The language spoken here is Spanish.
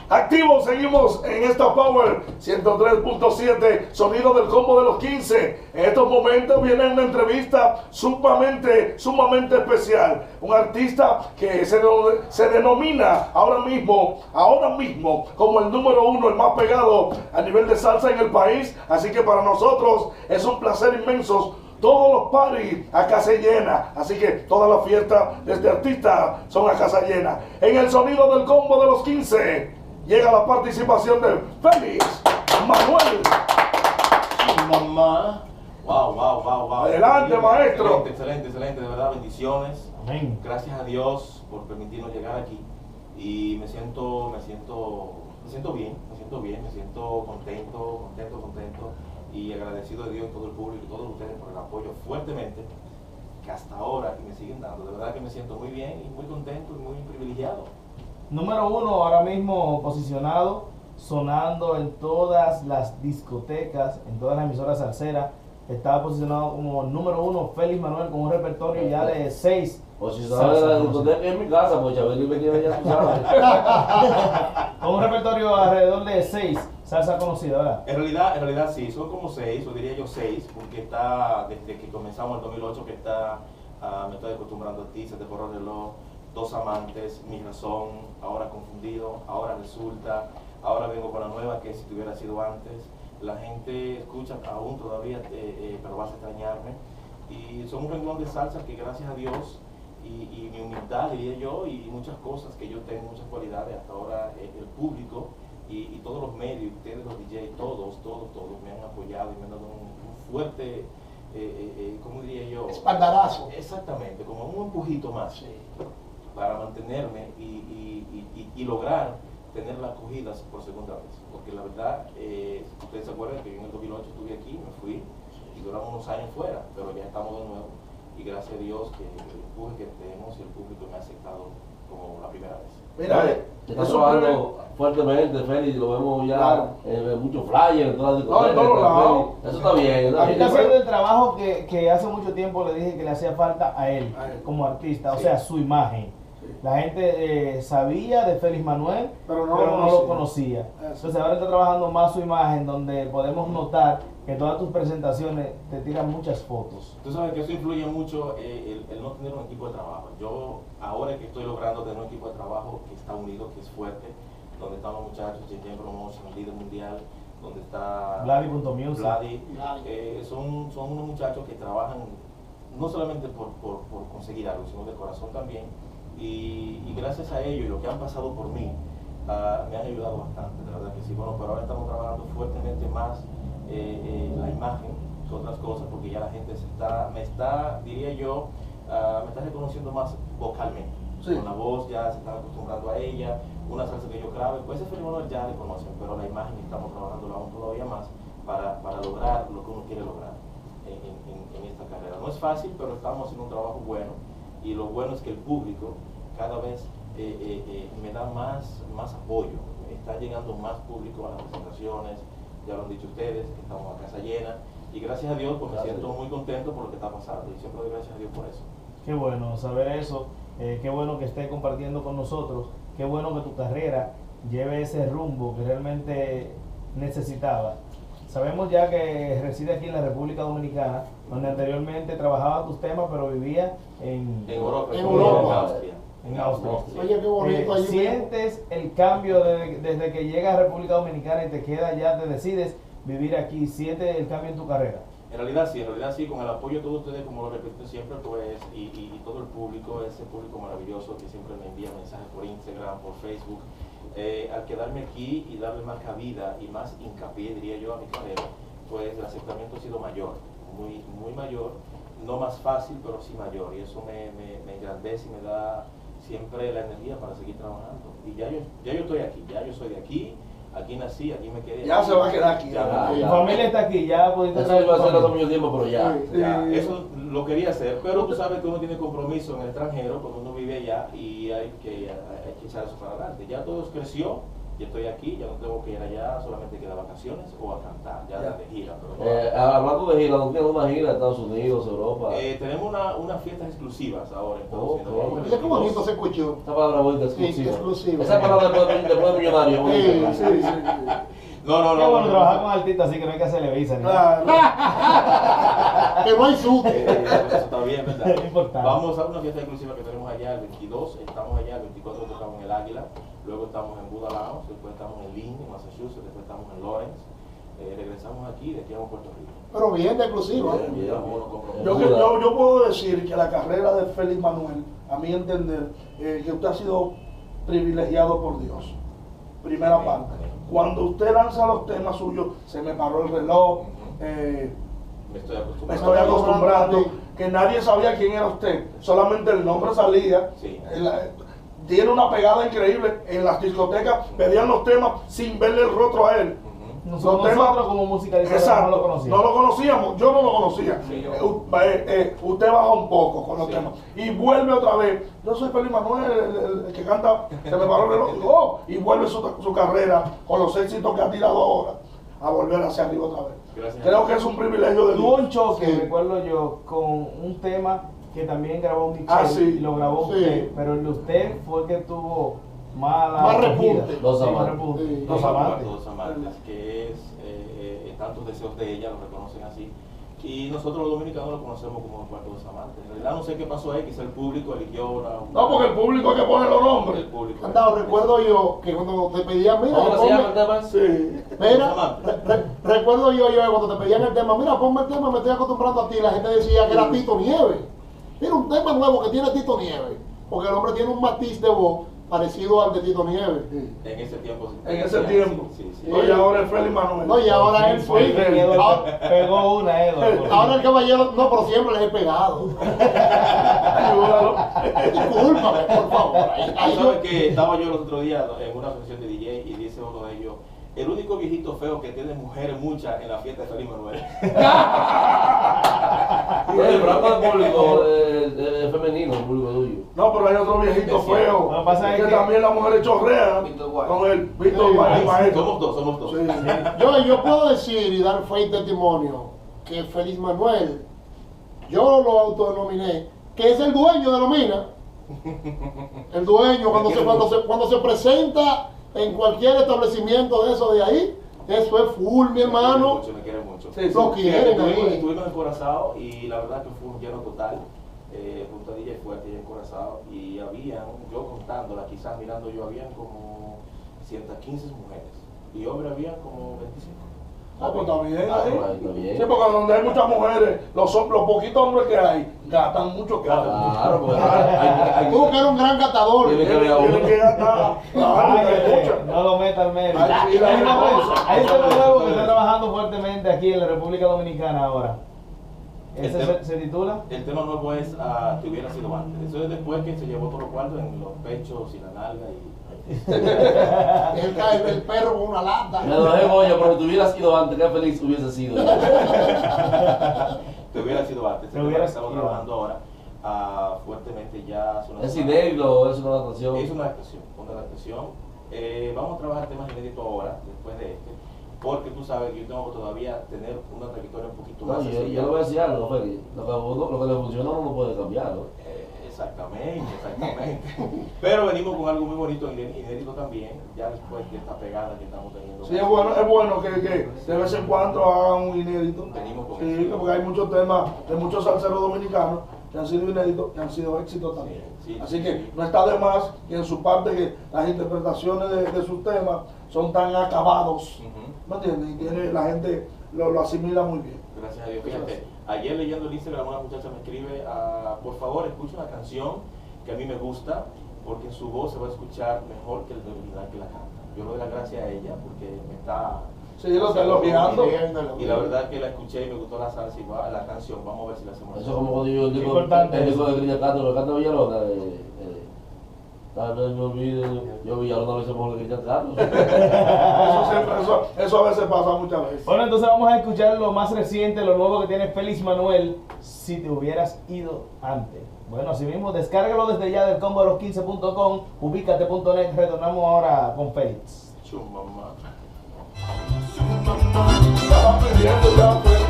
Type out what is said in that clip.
Activos, seguimos en esta Power 103.7, sonido del combo de los 15. En estos momentos viene una entrevista sumamente especial. Un artista que se denomina ahora mismo como el número uno, el más pegado a nivel de salsa en el país. Así que para nosotros es un placer inmenso. Todos los parties a casa llena, así que todas las fiestas de este artista son a casa llena. En el sonido del combo de los 15 llega la participación de Félix Manuel. Mamá. Wow. Adelante, maestro. Excelente, de verdad, bendiciones. Amén. Gracias a Dios por permitirnos llegar aquí. Y me siento bien, me siento contento. Y agradecido de Dios y todo el público y todos ustedes por el apoyo fuertemente que hasta ahora me siguen dando. De verdad que me siento muy bien y muy contento y muy privilegiado. Número uno ahora mismo posicionado, sonando en todas las discotecas, en todas las emisoras salseras. Está posicionado como número uno Félix Manuel con un repertorio ya de 6. O si sabes la discoteca en mi casa, pues Chabeli me tiene ya su sabes. Con un repertorio alrededor de 6 salsa conocida, ¿verdad? En realidad sí, son como 6, o diría yo 6, porque está desde que comenzamos en 2008 que me estoy acostumbrando a ti, Se te borró el reloj, Dos amantes, Mi razón, ahora confundido, ahora resulta, ahora vengo con la nueva que si te hubiera sido antes. La gente escucha aún todavía, pero vas a extrañarme. Y son un renglón de salsa que gracias a Dios y mi humildad, diría yo, y muchas cosas que yo tengo, muchas cualidades, hasta ahora el público y todos los medios, ustedes los DJs, todos me han apoyado y me han dado un fuerte, ¿cómo diría yo? Espaldarazo. Exactamente, como un empujito más para mantenerme y lograr tener las acogidas por segunda vez. Porque la verdad, ustedes se acuerdan que yo en el 2008 estuve aquí, me fui y duramos unos años fuera, pero ya estamos de nuevo y gracias a Dios que el empuje que tenemos y el público me ha aceptado como la primera vez. Mira, Está trabajando fuertemente, Félix, lo vemos ya en muchos flyers, en todas las discotecas. en todos lados. Eso está bien. Está haciendo el trabajo que hace mucho tiempo le dije que le hacía falta a él como artista, o sea, su imagen. La gente sabía de Félix Manuel, pero no lo conocía. Entonces ahora está trabajando más su imagen, donde podemos notar que todas tus presentaciones te tiran muchas fotos. Tú sabes que eso influye mucho el no tener un equipo de trabajo. Yo ahora que estoy logrando tener un equipo de trabajo que está unido, que es fuerte, donde están los muchachos, JJ Promotion, líder mundial, donde está Vladi.music. Son unos muchachos que trabajan no solamente por conseguir algo, sino de corazón también. Y gracias a ellos y lo que han pasado por mí, me han ayudado bastante, de verdad que sí. Bueno, pero ahora estamos trabajando fuertemente más la imagen que otras cosas, porque ya la gente me está reconociendo más vocalmente. Sí. Con la voz ya se están acostumbrando a ella, una salsa que yo grave, pues ese fenómeno ya le conocen, pero la imagen estamos trabajando aún todavía más para lograr lo que uno quiere lograr en esta carrera. No es fácil, pero estamos haciendo un trabajo bueno. Y lo bueno es que el público cada vez me da más apoyo, está llegando más público a las presentaciones, ya lo han dicho ustedes, que estamos a casa llena, y gracias a Dios pues me siento muy contento por lo que está pasando, y siempre doy gracias a Dios por eso. Qué bueno saber eso, qué bueno que esté compartiendo con nosotros, qué bueno que tu carrera lleve ese rumbo que realmente necesitaba. Sabemos ya que reside aquí en la República Dominicana, donde anteriormente trabajaba tus temas, pero vivía en Europa, en Europa. En Austria. Oye, qué bonito. ¿Sientes el cambio desde que llegas a República Dominicana y te quedas ya, te decides vivir aquí? ¿Sientes el cambio en tu carrera? En realidad sí, con el apoyo de todos ustedes, como lo repito siempre, pues, y todo el público, ese público maravilloso que siempre me envía mensajes por Instagram, por Facebook, al quedarme aquí y darle más cabida y más hincapié, diría yo, a mi carrera, pues el aceptamiento ha sido mayor, muy mayor, no más fácil, pero sí mayor, y eso me engrandece y me da siempre la energía para seguir trabajando. Y ya yo estoy aquí, ya yo soy de aquí nací, aquí me quedé. Ya se va a quedar aquí. Tu familia está aquí, ya pudiste Eso iba a hacer hace mucho tiempo, pero ya. Eso lo quería hacer, pero tú sabes que uno tiene compromiso en el extranjero, cuando uno vive allá, y hay que echar eso para adelante. Ya todo creció, Ya estoy aquí, ya no tengo que ir allá solamente que ir a vacaciones o a cantar, ya de gira. Pero Hablando de gira, ¿no tienes una gira de Estados Unidos, Europa? tenemos unas fiestas exclusivas ahora en Estados Unidos. Mira qué bonito se escuchó. Esa palabra bonita, exclusiva. Sí, exclusiva. Esa palabra después de millonario. bonita. Sí. No. Qué bueno trabajar con artistas así que no hay que hacerle visa ni nada. Claro. Que no hay susto. Eso está bien, ¿verdad? Es importante. Vamos a una fiesta exclusiva que tenemos allá el 22, estamos allá, el 24 tocamos en el Águila, luego estamos en Buda Lounge, después estamos en Lynn, en Massachusetts, después estamos en Lawrence, regresamos aquí, de aquí vamos a Puerto Rico. Pero bien de exclusiva. Bien. Yo puedo decir que la carrera de Félix Manuel, a mi entender, que usted ha sido privilegiado por Dios. Primera Amén. parte. Cuando usted lanza los temas suyos, se me paró el reloj, Me estoy me acostumbrando. estoy acostumbrando, que nadie sabía quién era usted, solamente el nombre salía. Sí. Tiene una pegada increíble en las discotecas, pedían los temas sin verle el rostro a él. Nosotros como musicalizadores Exacto, no lo conocíamos. no lo conocíamos, yo no lo conocía. Sí, yo. Usted baja un poco con los Sí. temas y vuelve otra vez. Yo soy Félix Manuel, el que canta, se me paró el reloj. Y vuelve su carrera con los éxitos que ha tirado ahora a volver hacia arriba otra vez. Gracias. Creo que es un privilegio de Tuvo un Dios. choque, Sí. recuerdo yo, con un tema que también grabó Michelle Ah, sí. y lo grabó Sí. usted, pero el de usted fue el que tuvo mala Más acogida. repunte. Los Sí, más amantes. repunte. Sí. Los amantes. Dos amantes, que es tantos deseos de ella, lo reconocen así. Y nosotros los dominicanos lo conocemos como Cuarto Dos Amantes. En realidad no sé qué pasó ahí, quizá el público eligió una... No, porque el público hay que poner los El nombres. público. Andado, recuerdo yo que cuando te pedían, mira, ¿Cómo se llama el ponme, tema? Sí. mira, recuerdo yo cuando te pedían el tema, mira, ponme el tema, me estoy acostumbrando a ti, la gente decía que era Tito Nieves. Mira, un tema nuevo que tiene Tito Nieves, porque el hombre tiene un matiz de voz parecido al de Tito Nieves. En ese tiempo. En ese tiempo. Sí. Oye, ahora es Félix Manuel. No, y ahora él fue. Ahora, Pegó una, ahora el caballero, no, pero siempre les he pegado. Ayúdalo. Discúlpame, por favor. Ahí Tú yo- sabes que estaba yo el otro día en una sesión de DJ y dice uno de ellos, el único viejito feo que tiene mujeres muchas en la fiesta de Félix Manuel. El programa de público femenino, el público tuyo. No, pero hay otro viejito Es cierto. feo. Lo que pasa es que que- también las mujeres chorrean Víctor Guay. con el Víctor Sí, Guay, sí, maestro. Somos dos. Sí. yo puedo decir y dar fe y testimonio que Félix Manuel, yo lo autodenominé, que es el dueño de Lomina. El dueño, cuando se presenta en cualquier establecimiento de eso de ahí, eso es full, mi hermano. Me quiere mucho. Sí, Lo quieren ahí. Estuvimos en Corazao y la verdad que fue un lleno total. Junto a DJ Fuerte y en Corazao. Y habían, yo contándola, quizás mirando yo, habían como 115 mujeres. Y hombres habían como 25. Ah, pues está bien. Ah, ahí. pues, está bien. Sí, porque donde hay muchas mujeres, los poquitos hombres que hay, gastan mucho caro. Claro, pues hay Tú que eres un gran catador. Tiene que haber Tienen uno. que gastar. Claro, Ay, hay muchas. no lo meta al medio. Ay, sí, la Hay cosa. un tema nuevo que está trabajando fuertemente aquí en la República Dominicana ahora. Ese se titula El tema nuevo es Te hubiera sido antes. Eso es después que se llevó todo lo cuarto en los pechos y la nalga. Él cae el perro con una lata. Me lo dejé Goya, pero si tú hubieras ido antes, qué feliz hubiese sido. Te hubiera sido antes. Te El tema hubiera que estamos sido trabajando ahora fuertemente ya. Hace una Es semana. inédito, es una adaptación. Es una adaptación. Vamos a trabajar temas inéditos ahora, después de este, porque tú sabes que yo tengo que todavía tener una trayectoria un poquito No, más yo sencilla. le voy a decir algo, Félix. Lo que le funciona uno no puede cambiarlo. Exactamente. Pero venimos con algo muy bonito, inédito también, ya después de esta pegada que estamos teniendo. Sí, es bueno que de vez en cuando hagan un inédito. Venimos con Sí, eso. porque hay muchos temas de muchos salseros dominicanos que han sido inéditos y han sido éxitos también. Sí, Así sí, que sí. no está de más que en su parte que las interpretaciones de sus temas son tan acabados. Ujú. ¿Me entiendes? Y la gente lo asimila muy bien. Gracias a Dios. Fíjate, ayer leyendo el Instagram una muchacha me escribe, por favor escucha una canción que a mí me gusta, porque en su voz se va a escuchar mejor que el de original que la canta. Yo le doy las gracias a ella porque me está... Sí, lo está elogiando. Y la verdad que la escuché y me gustó la salsa y la canción. Vamos a ver si la hacemos. Eso como cuando yo digo Importante el eso. disco de Grilla Castro, lo canta Villalona. Tal vez me olvide, yo Villalona lo hice mejor que Grilla Castro. Eso a veces pasa muchas veces. Bueno, entonces vamos a escuchar lo más reciente, lo nuevo que tiene Félix Manuel, Si te hubieras ido antes. Bueno, así mismo, descárgalo desde ya del combo de los 15.com, ubícate.net, retornamos ahora con Félix. Chumamá. Estaba pidiendo ya,